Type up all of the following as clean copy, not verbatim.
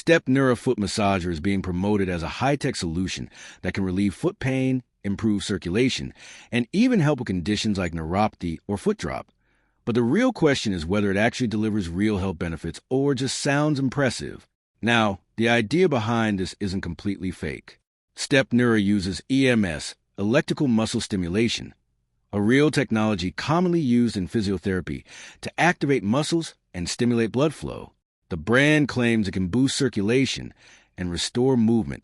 StepNura Foot Massager is being promoted as a high-tech solution that can relieve foot pain, improve circulation, and even help with conditions like neuropathy or foot drop. But the real question is whether it actually delivers real health benefits or just sounds impressive. Now, the idea behind this isn't completely fake. StepNura uses EMS, electrical muscle stimulation, a real technology commonly used in physiotherapy to activate muscles and stimulate blood flow. The brand claims it can boost circulation and restore movement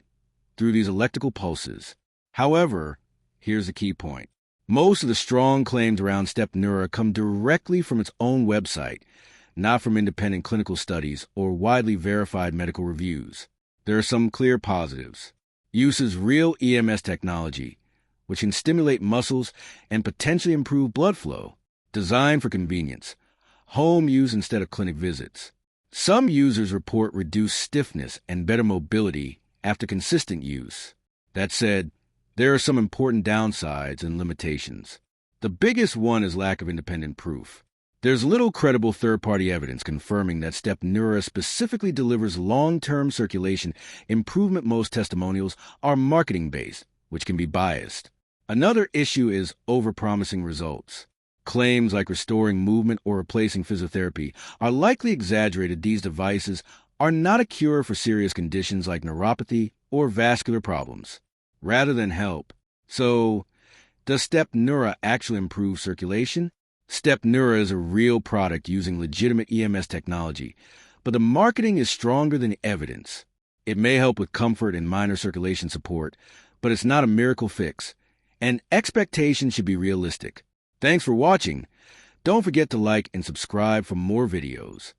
through these electrical pulses. However, here's the key point. Most of the strong claims around StepNura come directly from its own website, not from independent clinical studies or widely verified medical reviews. There are some clear positives. Uses real EMS technology, which can stimulate muscles and potentially improve blood flow. Designed for convenience. Home use instead of clinic visits. Some users report reduced stiffness and better mobility after consistent use. That said, there are some important downsides and limitations. The biggest one is lack of independent proof. There's little credible third-party evidence confirming that StepNura specifically delivers long-term circulation improvement. Most testimonials are marketing-based, which can be biased. Another issue is overpromising results. Claims like restoring movement or replacing physiotherapy are likely exaggerated. These devices are not a cure for serious conditions like neuropathy or vascular problems, rather than help. So, does StepNura actually improve circulation? StepNura is a real product using legitimate EMS technology, but the marketing is stronger than the evidence. It may help with comfort and minor circulation support, but it's not a miracle fix, and expectations should be realistic. Thanks for watching. Don't forget to like and subscribe for more videos.